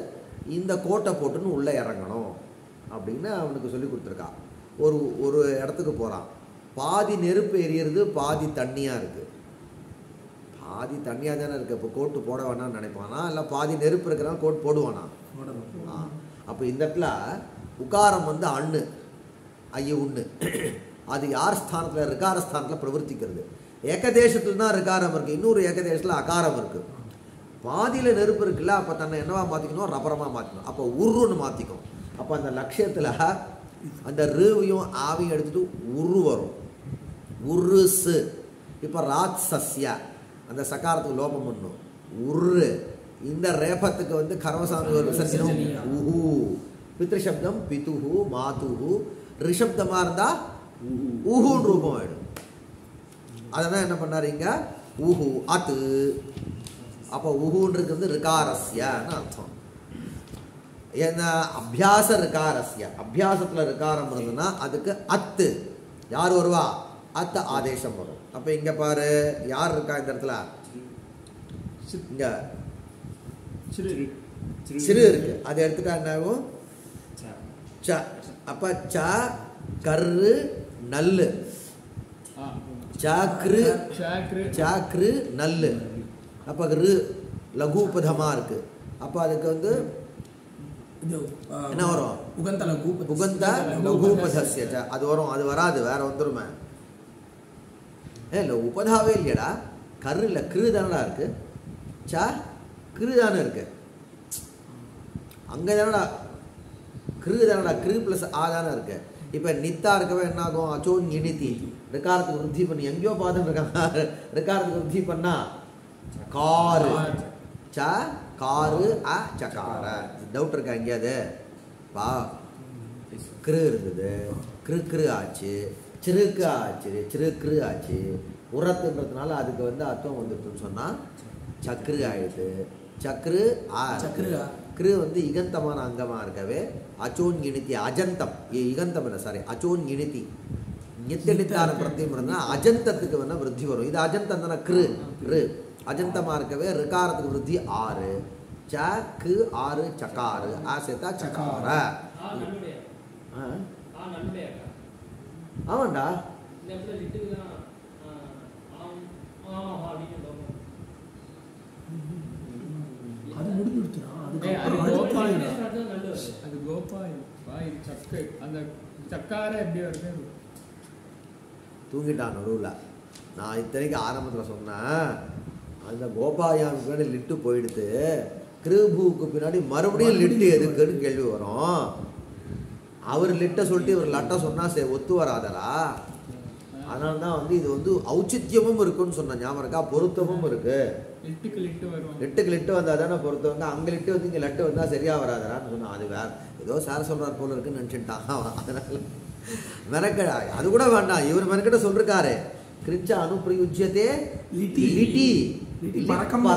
இந்த கோட்டை போட்டுன்னு உள்ளே இறங்கணும் அப்படின்னு அவனுக்கு சொல்லி கொடுத்துருக்கா. ஒரு ஒரு இடத்துக்கு போகிறான், பாதி நெருப்பு எரியிறது, பாதி தண்ணியாக இருக்குது. பாதி தண்ணியாக தானே இருக்குது, இப்போ கோட்டு போட வேணாம்னு நினைப்பானா, இல்லை பாதி நெருப்பு இருக்கிறான் கோட் போடுவானா? அப்போ இந்த இடத்துல உகாரம் வந்து அண்ணு, ஐய உண்ணு, அது யார் ஸ்தானத்தில்? ரிகாரஸ்தானத்தில் பிரவர்த்திக்கிறது. ஏகதேசத்தில் தான் ரிகாரம் இருக்குது, இன்னொரு ஏகதேசத்தில் அகாரம் இருக்குது. பாதியில் நெருப்பு இருக்குல்ல, அப்போ தன்னை என்னவா மாற்றிக்கணும்? ரப்பரமாக மாற்றிக்கணும். அப்போ உருன்னு மாற்றிக்கும். அப்போ அந்த லட்சியத்தில் அந்த ருவையும் ஆவையும் எடுத்துட்டு உரு வரும், உருசு. இப்போ ராட்சஸ்ய அந்த சகாரத்துக்கு லோபம் பண்ணும், உரு. இந்த ரேபத்துக்கு வந்து கர்மசாமி ஒரு விசர்ஜனம் உஹு. பித்ருசப்தம் பிதுஹு மாதுஹு, ரிஷப்தமாக இருந்தால் ஊஹுன்னு ரூபம் ஆயிடும். அதான் என்ன பண்ணார் இங்க, ஊஹு அத்து. அப்போ ஊஹுன்றது வந்து ரிகாரஸ்யன்னு அர்த்தம். என்ன அபியாச ரிகாரஸ்ய, அபியாசத்தில் ரிகாரம் இருந்ததுன்னா அதுக்கு அத்து. யார் வருவா? அத்து ஆதேசம் வரும். அப்போ இங்க பாரு, யார் இருக்கா இந்த இடத்துல? இங்க சிறு இருக்கு, அதை எடுத்துட்டா என்ன ஆகும்? ச. அப்ப ச கரு நல்லு, சாக்ரு சாக்ரு நல்லு. அப்போ ரு லகுபதமா இருக்கு. அப்போ அதுக்கு வந்து என்ன வரும்? உகந்த லகுபதஸ்ய ச. அது வரும், அது வராது, வேற வந்துருமே. இல்லை உபதாவே இல்லையடா, கரு இல்லை, கிரு தானடா இருக்கு. ச கிரு தானே இருக்கு, அங்கே தானடா கிரு தானடா, கிரு பிளஸ் ஆ தானே இருக்கு. இப்போ நித்தா இருக்கவே என்ன ஆகும்? அச்சோன் இனித்தி, ரிகாரத்துக்கு விருத்தி பண்ணி எங்கேயோ பார்த்துட்டு இருக்காங்க. ரிகாரத்துக்கு விருத்தி பண்ணா காரு, ச காரு அ சகார. டவுட் இருக்கா எங்கேயாவது? பா கிரு இருந்தது, கிரு கிரு ஆச்சு, சிறுக்கு ஆச்சு, சிறுக்கிரு ஆச்சு. உரத்துன்றதுனால அதுக்கு வந்து அர்த்தம் வந்துட்டுன்னு சொன்னால் சக்ரு ஆயிடுது. சக்ரு ஆ, கிரு வந்து இகந்தமான அங்கமாக இருக்கவே அச்சோன் இனித்தி அஜந்தம், இகந்தம் இல்லை சாரி அச்சோன் இனித்தி நித்திய நித்தான பிரத்தியம் இருந்தால் அஜந்தத்துக்கு வேணால் விருத்தி வரும். இது அஜந்தம் தானே, கிரு ரு அஜந்தமாக இருக்கவே ரிகாரத்துக்கு விருத்தி 6. ச கு 6 சக்காரு, ஆ சேர்த்தா சக்கார. ஆமாண்டா, அது முடிஞ்சிடுச்சுனா அது கோபாய் சக்கு. அந்த சக்கார எப்படி வருது? தூங்கிட்டான் நடுவில். நான் இத்தனைக்கு ஆரம்பத்தில் சொன்னேன், அந்த கோபாயாவுக்கு பின்னாடி லிட்டு போயிடுத்து, கிருபூவுக்கு பின்னாடி மறுபடியும் லிட்டு எதுக்குன்னு கேள்வி வரும். அவர் லிட்டை சொல்லிட்டு இவர் லட்டை சொன்னால் ஒத்து வராதரா? அதனால தான் வந்து இது வந்து ஔச்சித்யமும் இருக்குன்னு சொன்ன ஞாபகம் இருக்கா, பொருத்தமும் இருக்கு. லிட்டுக்கு லிட்டு வந்தால் தானே பொருத்தம் வந்து, அங்கே லிட்டு வந்து இங்கே லட்டு வந்தால் சரியாக வராதரான்னு சொன்னான். அது வேற ஏதோ சார் சொல்கிறார் போல இருக்குன்னு நினச்சிட்டான். அதனால மெனக்கடா அது கூட வேண்டாம், இவர் மெனக்கிட்ட சொல்லிருக்காரு. கிருச்ச அனுப்பிரயுஜ்யத்தே லிட்டி பறக்கமா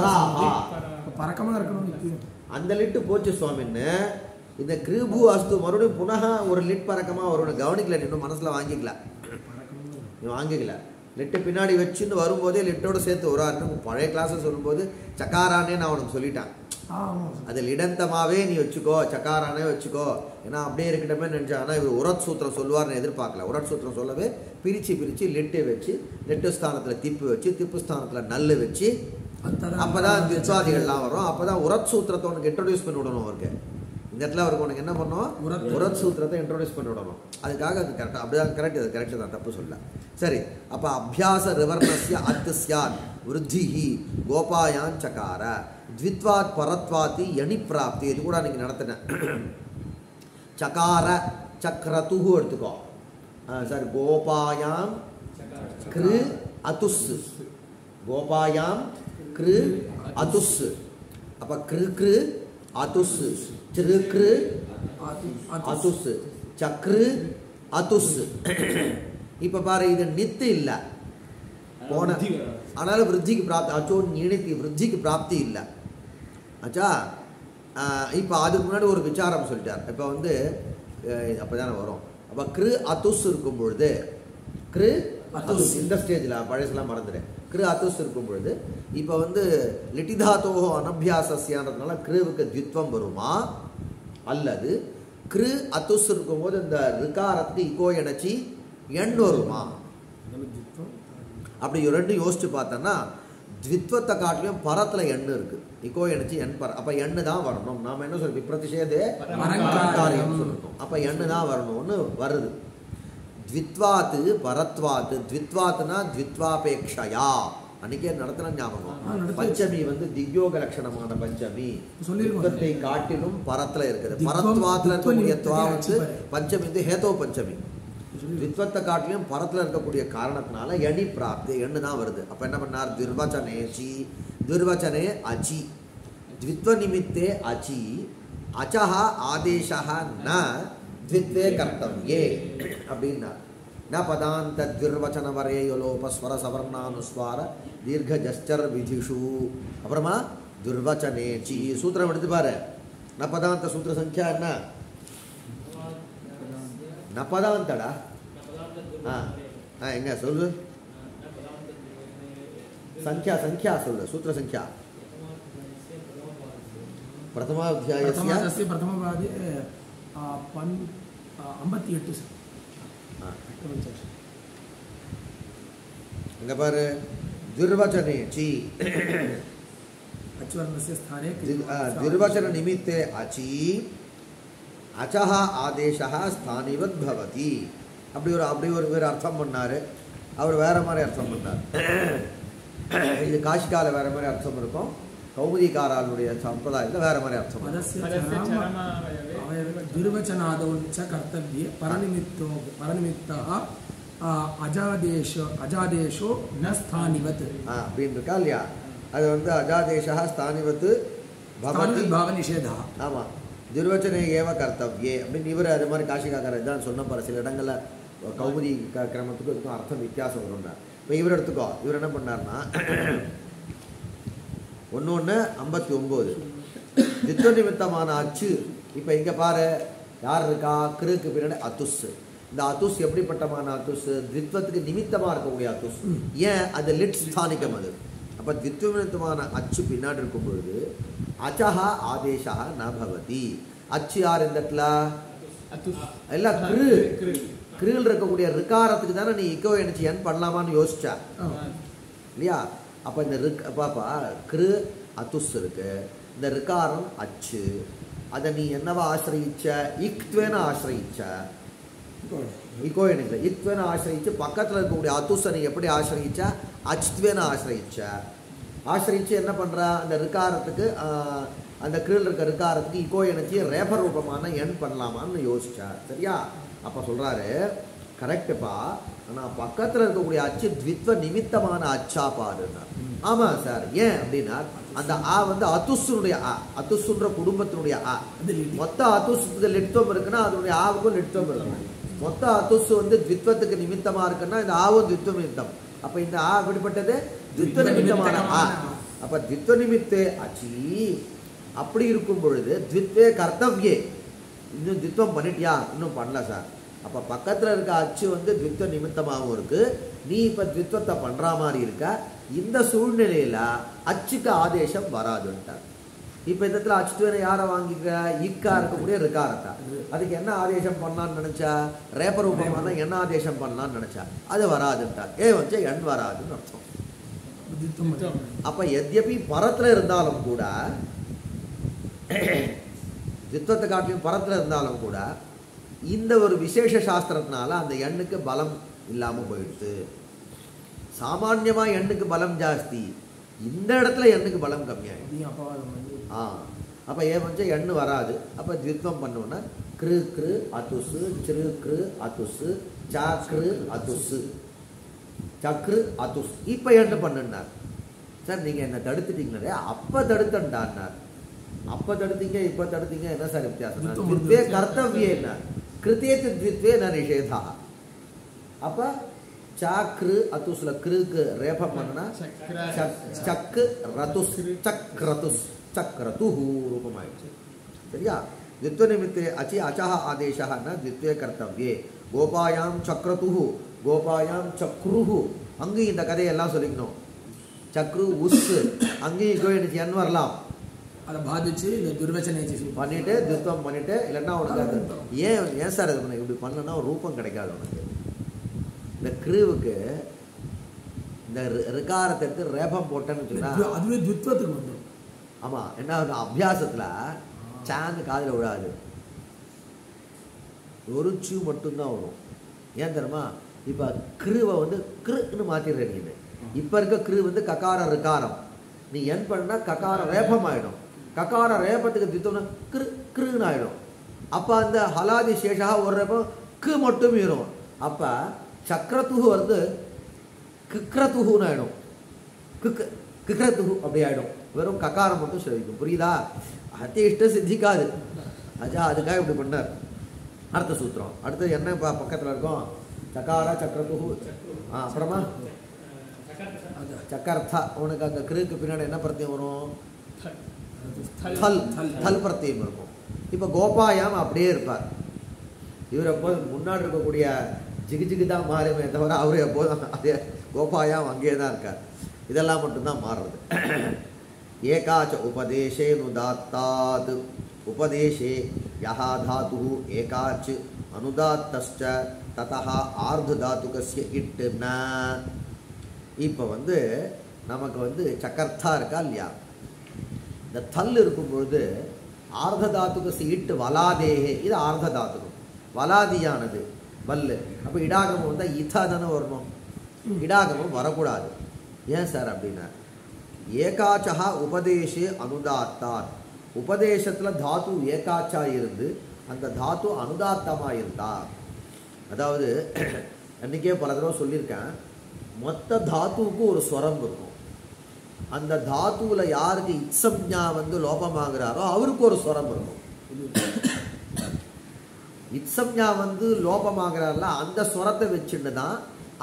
இருக்கணும். அந்த லிட்டு போச்சு சுவாமின்னு. இந்த கிருபு அஸ்து மறுபடியும் புனக ஒரு லிட் பறக்கமாக ஒரு கவனிக்கல, இன்னும் மனசில் வாங்கிக்கல, நீ வாங்கிக்கல. லிட்டு பின்னாடி வச்சுன்னு வரும்போதே லிட்டோட சேர்த்து ஒரு பழைய கிளாஸை சொல்லும்போது சக்காரானே நான் அவனுக்கு சொல்லிட்டேன். அது லிடந்தமாகவே நீ வச்சுக்கோ, சக்காரானே வச்சுக்கோ, ஏன்னா அப்படியே இருக்கட்டுமே நினச்சா. ஆனால் இவர் உரத் சூத்திரம் சொல்லுவார்னு எதிர்பார்க்கல. உரத் சூத்திரம் சொல்லவே பிரித்து லிட்டை வச்சு, லிட்டு ஸ்தானத்தில் திப்பு வச்சு, திப்பு ஸ்தானத்தில் நல்லு வச்சு, அப்போ தான் தித்வாதிகள்லாம் வரும். அப்போ தான் உரத் சூத்திரத்தை உனக்கு இன்ட்ரடியூஸ் பண்ணி விடணும். அவருக்கு இந்த இடத்துல அவருக்கு உனக்கு என்ன பண்ணணும்? உரத் சூத்திரத்தை இன்ட்ரோடியூஸ் பண்ணி விடணும். அதுக்காக அது கரெக்டாக அப்படிதான் கரெக்ட், அது கரெக்டு தான், தப்பு சொல்ல. சரி, அப்போ அபியாச ரிவர்ணஸ்ய அத்து ஸ்யாத் விருத்திஹி கோபாயான் சகார த்வித்வாத் பரத்வாத்தி யனி பிராப்தி. இது கூட அன்றைக்கி நடத்தினேன். சகார சக்ரதுஹு எடுத்துக்கோ. சாரி, கோபாயாம் கிரு அதுஸ், கோபாயாம் கிரு அதுஸ். அப்போ கிரு கிரு அதுஸ், சிறுக்ரு அதுஸ், சக்ரு அதுஸ். இப்போ பாரு, இது நித்து இல்லை, போன ஆனாலும் விருத்திக்கு பிராப்தி அச்சோன்னு நீடித்தி விருத்திக்கு பிராப்தி இல்லை ஆச்சா. இப்போ அதுக்கு முன்னாடி ஒரு விசாரம் சொல்லிட்டார். இப்போ வந்து அப்போ தானே வரும். அப்போ கிரு அத்துஸ் இருக்கும் பொழுது கிரு அத்துஸ் இந்த ஸ்டேஜில் பழசெல்லாம் மறந்துட்டேன். கிரு அத்துஸ் இருக்கும் பொழுது இப்போ வந்து லிட்டிதாத்தோ அனபியாசஸ்யான்றதுனால கிருவுக்கு த்வித்வம் வருமா, அல்லது கிரு அத்துஸ் இருக்கும்போது இந்த ரிகாரத்துக்கு இக்கோ இணைச்சி எண் வருமா? அப்படி ரெண்டும் யோசிச்சு பார்த்தோன்னா த்வித்வத்தை காட்டிலும் பரத்தில் எண்ணு இருக்குது. இக்கோ இணைச்சி எண் பர. அப்போ எண்ணு தான் வரணும். நாம் என்ன சொல்றோம், விப்ரதிஷேதே பரங்காரியம் சொல்லணும். அப்போ எண்ணு தான் வரணும்னு வருது. த்வித்வாத்து பரத்வாத்து. த்வித்வாத்துனா த்வித்வாபேக்ஷயா. அன்னைக்கே நடத்தின ஞாபகம். பஞ்சமி வந்து திவ்யோக லட்சணமான பஞ்சமி. த்வித்வத்தை காட்டிலும் பரத்தில் இருக்குது. பரத்வாத்தில் இருக்கக்கூடிய துவா வந்து பஞ்சமி வந்து ஹேதோ பஞ்சமி. த்வித்வத்தை காட்டிலும் பரத்தில் இருக்கக்கூடிய காரணத்தினால எணி பிராப்தி எண்ணு தான் வருது. அப்போ என்ன பண்ணார், துர்வச்சனே சி துர்வச்சனே அச்சி த்வித்வ நிமித்தே அச்சி அச்சஹா ஆதேஷா ந த்வித்வே கர்த்தவ்யே அப்படின்னா ந பதாந்த துர்வச்சன வரையோலோபஸ்வர சவர்ணானுஸ்வார தீர்க்க ஜஸ்டர் விதிஷு. அப்புறமா துர்வச்சனே சி சூத்திரம் எடுத்து பாரு. ந பதாந்த சூத்திர சங்கியா என்ன? ந பதாந்தடா. எங்க சொல்லு, संख्या संख्या சொல்லு, சூத்திர संख्या प्रथमाध्यायस्य प्रथमपादे 58 இங்க பாரு, துர்வச்சனே சி अचवर्णस्य स्थाने दुर्वचन निमित्ते अचि अचः आदेशः स्थानिवत् भवति. அப்படி ஒரு அர்த்தம் பண்ணாரு. அவர் வேற மாதிரி அர்த்தம் பண்ணார். இது காஷிகால வேற மாதிரி அர்த்தம் இருக்கும், கௌமுதிகாராளுடைய சம்பிரதாயத்தில் வேற மாதிரி அர்த்தம். दुर्वचनादौ च कर्तव्ये परनिमित्तः अजादेशो न स्थानिवत् அப்படின்னு இருக்கா இல்லையா? அது வந்து அஜாதேஷா ஸ்தானிவத்து பவதி பாவநிஷேதா. ஆமாம், துர்வச்சனே ஏவ கர்த்தவ்யே அப்படின்னு இவர் அது மாதிரி காஷிகாக்காரர் தான் சொன்ன பாரு. சில இடங்களில் கௌமுதி கிரமத்துக்கும் இதுக்கும் அர்த்தம் வித்தியாசம் வரும்னார். இப்போ இவர் எடுத்துக்கோ, இவர் என்ன பண்ணார்னா 1:59 தித்வ நிமித்தமான அச்சு. இப்போ இங்கே பாரு, யார் இருக்கா? கிருக்கு பின்னாடி அத்துஸ். இந்த அத்துஸ் எப்படிப்பட்டமான அத்துஸ்? தித்வத்துக்கு நிமித்தமாக இருக்கக்கூடிய அத்துஸ். ஏன்? அது லிட் ஸ்தானிக்கம். அது அப்போ தித்வ நிமித்தமான அச்சு பின்னாடி இருக்கும் பொழுது அச்சஹா ஆதேஷா ந பவதி. அச்சு யார் இந்த இடத்துல? எல்லாம் கிருல் இருக்கக்கூடிய ரிகாரத்துக்கு தானே நீ இக்கோ இணைச்சி என் பண்ணலாமான்னு யோசிச்சா இல்லையா? அப்போ இந்த பாப்பா கிரு அத்துஸ் இருக்கு, இந்த ரிகாரம் அச்சு. அதை நீ என்னவா ஆசிரியிச்ச? இக்த்வேன ஆசிரியிச்ச. இக்கோ இணைச்ச இக்த்வேன ஆசிரியிச்சு. பக்கத்தில் இருக்கக்கூடிய அத்துஸை நீ எப்படி ஆசிரியிச்ச? அச்த்வேன ஆசிரியிச்ச. ஆசிரியிச்சு என்ன பண்ணுற? அந்த ரிகாரத்துக்கு அந்த கிருல் இருக்க ரிகாரத்துக்கு இக்கோ இணைச்சி ரேபர் ரூபமான எண் பண்ணலாமான்னு யோசிச்சா. சரியா? அப்போ சொல்கிறாரு, கரெக்டுப்பா, ஆனால் பக்கத்தில் இருக்கக்கூடிய அச்சு த்வித்வ நிமித்தமான அச்சா பாருன்னா. ஆமாம் சார். ஏன் அப்படின்னா அந்த ஆ வந்து அத்துசுனுடைய ஆ, அத்துசுன்ற குடும்பத்தினுடைய ஆ. மொத்த அத்துசுக்கு லிட்வம் இருக்குன்னா அதனுடைய ஆவுக்கும் லிட்வம் இருக்கும். மொத்த அத்துசு வந்து த்வித்வத்துக்கு நிமித்தமாக இருக்குன்னா இந்த ஆவும் த்வித்வ நிமித்தம். அப்போ இந்த ஆ எப்படிப்பட்டது? த்வித்வ நிமித்தமான ஆ. அப்போ த்வித்வ நிமித்தே அச்சி. அப்படி இருக்கும் பொழுது த்வித்வே கர்த்தவ்யே. இன்னும் த்வித்வம் பண்ணிட்டியா? இன்னும் பண்ணல சார். அப்போ பக்கத்தில் இருக்க அச்சு வந்து த்வித்வ நிமித்தமாகவும் இருக்கு. நீ இப்போ த்வித்வத்தை பண்ணுற மாதிரி இருக்க. இந்த சூழ்நிலையில் அச்சுக்கு ஆதேசம் வராதுன்ட்டார். இப்போ இந்த இடத்துல அச்சுவேனை யாரை வாங்கிக்க? இக்கா இருக்கக்கூடிய ரிகாரத்தா. அதுக்கு என்ன ஆதேசம் பண்ணலான்னு நினச்சா? ரேபரூபமான என்ன ஆதேசம் பண்ணலான்னு நினச்சா? அது வராதுன்ட்டார். வச்சு எண் வராதுன்னு அர்த்தம். அப்போ எத்யபி பரத்தில் இருந்தாலும் கூட, தித்வத்தை காட்டிலும் பரத்தில் இருந்தாலும் கூட, இந்த ஒரு விசேஷ சாஸ்திரத்தினால அந்த எண்ணுக்கு பலம் இல்லாமல் போயிடுது. சாமான்யமாக எண்ணுக்கு பலம் ஜாஸ்தி, இந்த இடத்துல எண்ணுக்கு பலம் கம்மியாயிடுது. அப்போ வச்சு எண்ணு வராது. அப்போ த்வித்வம் பண்ணோன்னா கிரு கிரு அத்துசு, சிறு கிரு அத்துசு, சக்ரு அத்துசு, சக்ரு அத்துஸ். இப்போ எண்ணு பண்ணுனார். சார் நீங்கள் என்ன தடுத்துட்டீங்களே? அப்போ தடுத்தண்டான்னார். அப்போ தடுத்தீங்க, இப்போ தடுத்தீங்க, என்ன சார் வித்தியாசம்? த்வித்வே கர்த்தவ்யே என்ன? கிருத்தியத்து த்வித்வே ந நிஷேதா. அப்போ சாக்ரு அத்துஸ்ல கிருக்கு ரேபம் பண்ணனா சக்கு ரதுஸ் சக்ரதுஸ் சக்ரதுஹு ரூபமாயிடுச்சு. சரியா? द्वित्व निमित्ते अचि अचः आदेशः न द्वित्वे कर्तव्ये. கோபாயாம் சக்ரதுஹு கோபாயாம் சக்ருஹு. அங்கேயும் இந்த கதையெல்லாம் சொல்லிக்கணும். சக்ரு உஸ் அங்கேயும் கோயிடுச்சு என் வரலாம். அதை பாதிச்சு இந்த துர்வச்சனை பண்ணிட்டு துத்வம் பண்ணிட்டு இல்லைன்னா உனக்கு அது ஏன் சார் இது பண்ண இப்படி பண்ணலன்னா ஒரு ரூபம் கிடைக்காது உனக்கு. இந்த கிருவுக்கு இந்த ரிகாரத்தை எடுத்து ரேபம் போட்டேன்னு வச்சுன்னா அதுவே துத்வத்துக்கு வந்துடும். ஆமாம், என்ன அபியாசத்தில் சாந்து காதில் விடாது, ஒரு சூ மட்டும்தான் வரும். ஏன் தெரியுமா? இப்போ கிருவை வந்து கிருன்னு மாற்றிடுற நீ. இப்போ இருக்க கிரு வந்து ககார ரிகாரம். நீ என் பண்ணா ககார ரேபம் ஆகிடும். ககார ரேபத்துக்கு தித்தம்னா கிரு கிருன்னு ஆகிடும். அப்போ அந்த ஹலாதி சேஷா ஒரு ரேபம் கு மட்டும் வரும். அப்போ சக்கரத்துகு வந்து கிக்ரத்துகுன்னு ஆகிடும். கிக்ரத்துகு அப்படி ஆகிடும். வெறும் ககாரம் மட்டும் சொல்லிக்கும். புரியுதா? அத்திய இஷ்டம் சித்திக்காது. அஜா அதுக்காக இப்படி பண்ணார். அடுத்த சூத்திரம் அடுத்து என்ன பக்கத்தில் இருக்கும்? சக்காரா சக்கரத்துகு. அப்புறமா சக்கர்த்தா. உனக்கு அங்கே கிருக்கு பின்னாடி என்ன பிரத்தியம் வரும்? தல் தல் பிரத்தியம் இருக்கும். இப்போ கோபாயாம் அப்படியே இருப்பார். இவர் எப்போதும் முன்னாடி இருக்கக்கூடிய ஜிகு தான் மாறுமே தவிர அவர் எப்போதும் அதே கோபாயாம் அங்கேயே தான் இருக்கார். இதெல்லாம் மட்டும்தான் மாறுறது. ஏகாச்ச உபதேசே நுதாத்தாத். உபதேசே யஹா தாத்து ஏகாச் அனுதாத்தஸ்ச ததஹ ஆர்த தாத்துகஸ்ய இட் ந. இப்போ வந்து நமக்கு வந்து சக்கர்த்தா இருக்கா இல்லையா? இந்த தல் இருக்கும்பொழுது ஆர்த தாத்துகஸ்ய இட்டு வலாதேகே. இது ஆர்த தாத்துகம் வலாதியானது வல்லு. அப்போ இடாகமம் வந்தால் இதா தானே வரணும். இடாகமம் வரக்கூடாது. ஏன் சார் அப்படின்னா ஏகாச்சா உபதேசே அனுதாத்தார். உபதேசத்தில் தாத்து ஏகாச்சா இருந்து அந்த தாத்து அனுதாத்தமாக இருந்தா, அதாவது அன்றைக்கே பல தடவை சொல்லியிருக்கேன், மொத்த தாத்துவுக்கு ஒரு ஸ்வரம் இருக்கும். அந்த தாத்துவில் யாருக்கு இத்சம்ஞா வந்து லோபமாகிறாரோ அவருக்கு ஒரு ஸ்வரம் இருக்கும். இத்சம்ஞா வந்து லோபமாகிறார்ல அந்த ஸ்வரத்தை வச்சுட்டு தான்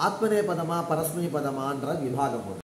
ஆத்மனே பதமா பரஸ்மை பதமான்ற விபாகம் வரும்.